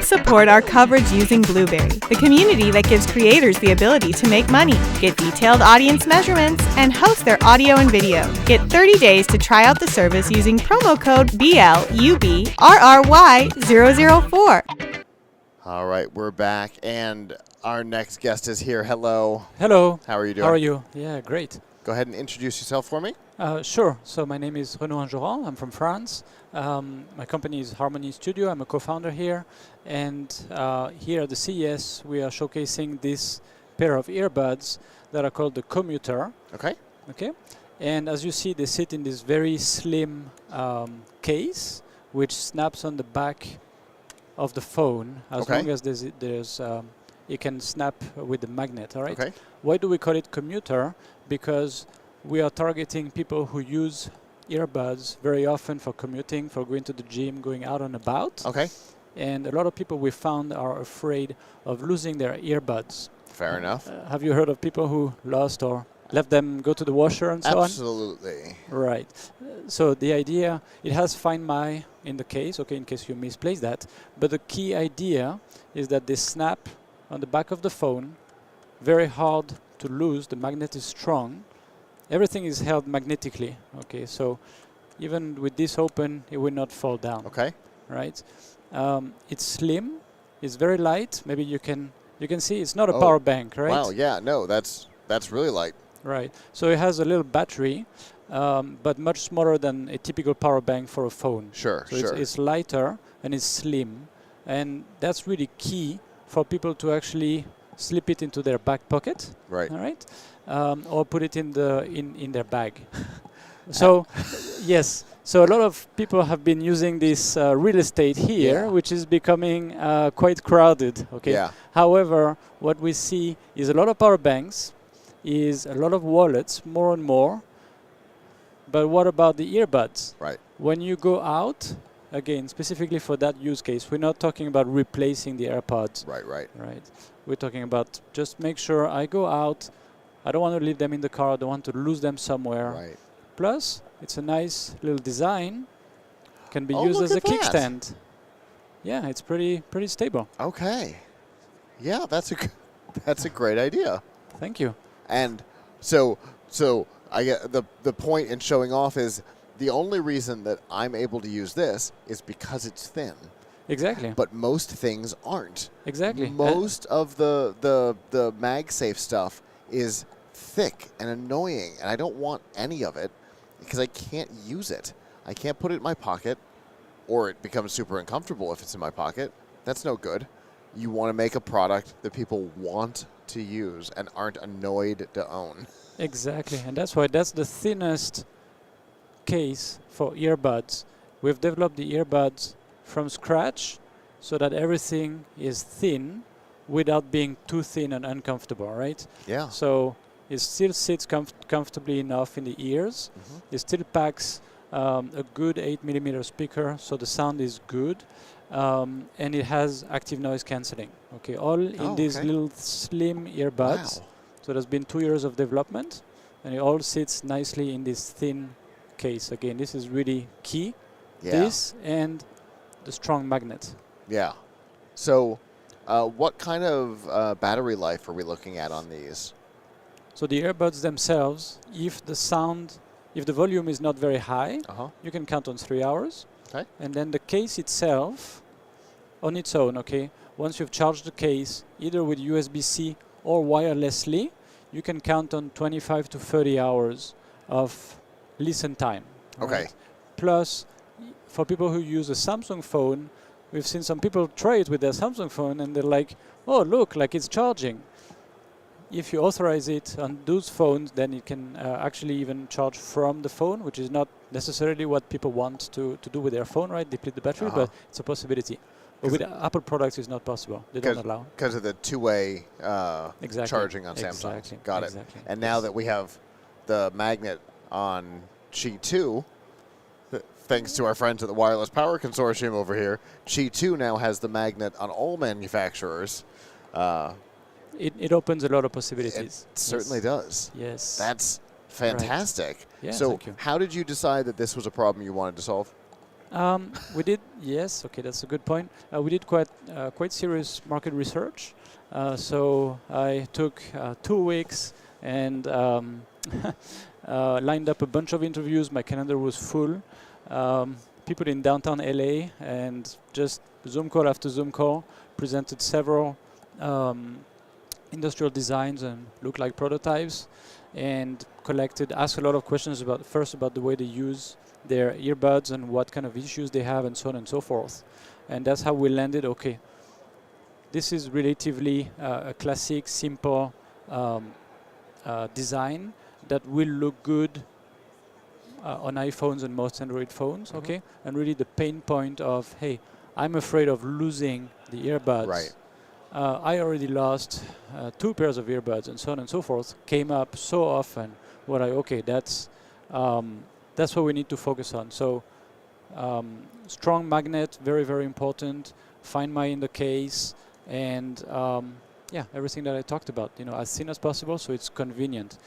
Help support our coverage using Blueberry, the community that gives creators the ability to make money, get detailed audience measurements, and host their audio and video. Get 30 days to try out the service using promo code BLUBRRY004. All right, we're back, and our next guest is here. Hello. Hello. How are you doing? How are you? Yeah, great. Go ahead and introduce yourself for me. Sure. So my name is Renaud Anjoran. I'm from France. My company is Harmony Studio. I'm a co-founder here. And here at the CES, we are showcasing this pair of earbuds that are called the Komutr. Okay. Okay. And as you see, they sit in this very slim case, which snaps on the back of the phone as long as there's it can snap with the magnet. All right. Okay. Why do we call it commuter? Because we are targeting people who use earbuds very often for commuting, for going to the gym, going out and about. Okay. And a lot of people we found are afraid of losing their earbuds. Fair enough. Have you heard of people who lost or left them go to the washer and so on? Absolutely. Right. So the idea, it has Find My in the case, okay, in case you misplace that. But the key idea is that they snap on the back of the phone, very hard to lose, the magnet is strong. Everything is held magnetically, okay, so even with this open, it will not fall down. Okay. Right? It's slim, it's very light, maybe you can see it's not a power bank, right? Wow, yeah, no, that's really light. Right, so it has a little battery, but much smaller than a typical power bank for a phone. Sure, so sure. It's lighter and it's slim, and that's really key for people to actually slip it into their back pocket, right? All right, or put it in their bag. So, yes. So a lot of people have been using this real estate here, which is becoming quite crowded. Okay. Yeah. However, what we see is a lot of power banks, is a lot of wallets, more and more. But what about the earbuds? Right. When you go out, again, specifically for that use case, we're not talking about replacing the AirPods. Right, right. Right. We're talking about just make sure I go out, I don't want to leave them in the car, I don't want to lose them somewhere. Right. Plus, it's a nice little design, can be used as a kickstand. Yeah, it's pretty stable. Okay. Yeah, that's a great idea. Thank you. And so I get the point in showing off is the only reason that I'm able to use this is because it's thin. Exactly. But most things aren't. Exactly. Most of the MagSafe stuff is thick and annoying, and I don't want any of it because I can't use it. I can't put it in my pocket, or it becomes super uncomfortable if it's in my pocket. That's no good. You want to make a product that people want to use and aren't annoyed to own. Exactly, and that's why that's the thinnest case for earbuds. We've developed the earbuds from scratch so that everything is thin without being too thin and uncomfortable, right? Yeah. So it still sits comfortably enough in the ears. It still packs a good 8mm speaker, so the sound is good. And it has active noise cancelling. Okay, all in these little slim earbuds. Wow. So there's been 2 years of development, and it all sits nicely in this thin case. Again, this is really key. Yeah. This and the strong magnet. Yeah. So what kind of battery life are we looking at on these? So the earbuds themselves, if the volume is not very high, you can count on 3 hours. Okay. And then the case itself, on its own, okay, once you've charged the case, either with USB-C or wirelessly, you can count on 25 to 30 hours of listen time. Okay. Right? Plus, for people who use a Samsung phone, we've seen some people try it with their Samsung phone and they're like, oh, look, like it's charging. If you authorize it on those phones, then it can actually even charge from the phone, which is not necessarily what people want to do with their phone, right? Deplete the battery, but it's a possibility. But with Apple products, it's not possible. They don't allow. Because of the two-way charging on Samsung. Exactly. Got it. And now that we have the magnet on Qi 2, thanks to our friends at the Wireless Power Consortium over here, Qi 2 now has the magnet on all manufacturers. It opens a lot of possibilities. It certainly does. Yes. That's fantastic. Right. Yeah, so thank you. how did you decide that this was a problem you wanted to solve? We did, yes. Okay, that's a good point. We did quite serious market research. So I took 2 weeks and lined up a bunch of interviews. My calendar was full. People in downtown LA, and just Zoom call after Zoom call, presented several industrial designs and look-like prototypes, and asked a lot of questions about the way they use their earbuds and what kind of issues they have and so on and so forth. And that's how we landed, okay, this is relatively a classic, simple design that will look good on iPhones and most Android phones, okay? And really the pain point of, hey, I'm afraid of losing the earbuds. Right. I already lost 2 pairs of earbuds and so on and so forth, came up so often. We're like, okay, that's what we need to focus on. So strong magnet, very, very important. Find my in the case, and everything that I talked about, as thin as possible, so it's convenient.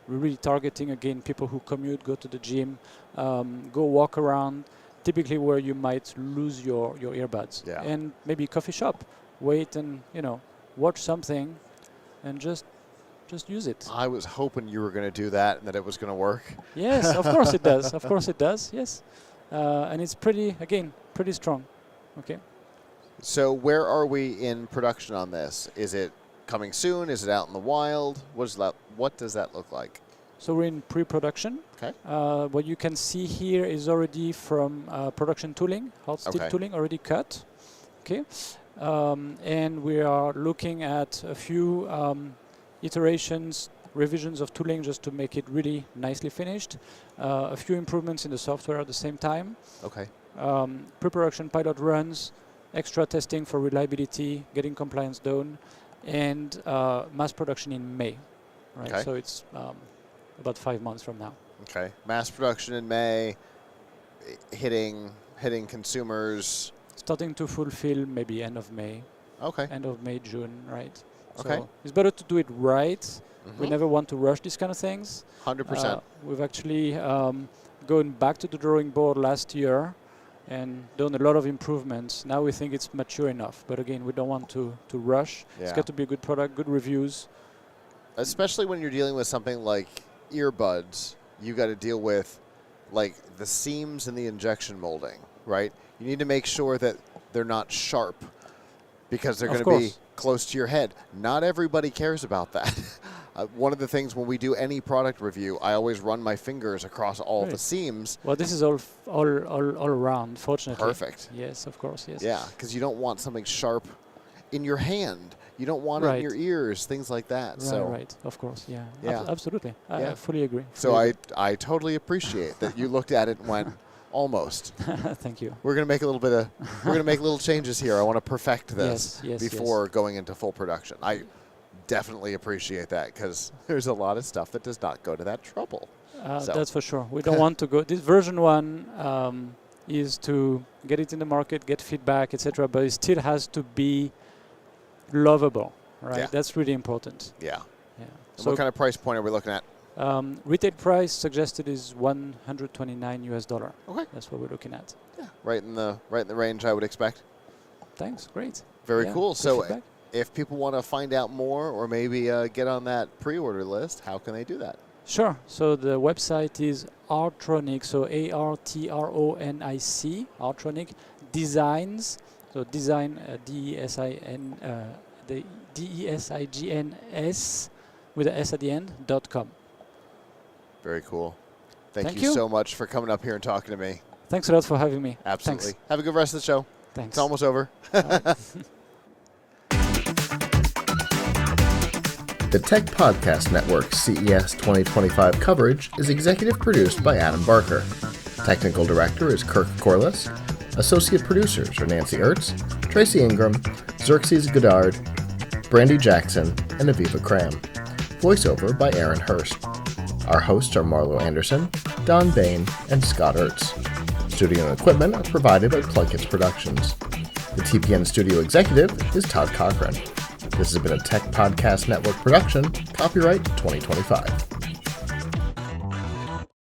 We're really targeting, again, people who commute, go to the gym, go walk around, typically where you might lose your earbuds. Yeah. And maybe coffee shop, wait and, watch something and just use it. I was hoping you were going to do that and that it was going to work. Yes, of course it does. Of course it does, yes. And it's pretty strong. Okay. So where are we in production on this? Is it coming soon? Is it out in the wild? What does that look like? So we're in pre-production. Okay. What you can see here is already from production tooling, hot steel tooling already cut. Okay. And we are looking at a few iterations, revisions of tooling just to make it really nicely finished. A few improvements in the software at the same time. Okay. Pre-production pilot runs, extra testing for reliability, getting compliance done, and mass production in May. Right. Okay. So it's about 5 months from now. Okay. Mass production in May, hitting consumers. Starting to fulfill maybe end of May. Okay. End of May, June, right? Okay. So it's better to do it right. We never want to rush these kind of things. 100%. We've actually gone back to the drawing board last year and done a lot of improvements. Now we think it's mature enough. But again, we don't want to rush. Yeah. It's got to be a good product, good reviews. Especially when you're dealing with something like earbuds, you got to deal with like the seams in the injection molding, right? You need to make sure that they're not sharp because they're going to be close to your head. Not everybody cares about that. One of the things when we do any product review, I always run my fingers across all the seams. Well, this is all around, fortunately. Perfect. Yes, of course, yes. Yeah, because you don't want something sharp in your hand. You don't want it in your ears, things like that. Right, of course, yeah. Yeah. Absolutely. I fully agree. I totally appreciate that you looked at it and went, almost. Thank you. We're going to make little changes here. I want to perfect this before going into full production. I definitely appreciate that because there's a lot of stuff that does not go to that trouble. That's for sure. We don't want to go. This version 1 is to get it in the market, get feedback, etc. But it still has to be lovable, right? Yeah. That's really important. Yeah. Yeah. So what kind of price point are we looking at? Retail price suggested is $129. Okay. That's what we're looking at. Yeah. Right in the range I would expect. Thanks. Great. Very cool. So feedback. If people want to find out more or maybe get on that pre-order list, how can they do that? Sure. So the website is Artronic, so ARTRONIC, Artronic Designs. So design, DESIGNS with an S at the end, .com. Very cool. Thank you so much for coming up here and talking to me. Thanks a lot for having me. Absolutely. Thanks. Have a good rest of the show. Thanks. It's almost over. The Tech Podcast Network CES 2025 coverage is executive produced by Adam Barker. Technical director is Kirk Corliss. Associate producers are Nancy Ertz, Tracy Ingram, Xerxes Goddard, Brandy Jackson, and Aviva Cram. Voiceover by Aaron Hurst. Our hosts are Marlo Anderson, Don Bain, and Scott Ertz. Studio and equipment are provided by PLUGHITZ Productions. The TPN studio executive is Todd Cochran. This has been a Tech Podcast Network production, copyright 2025.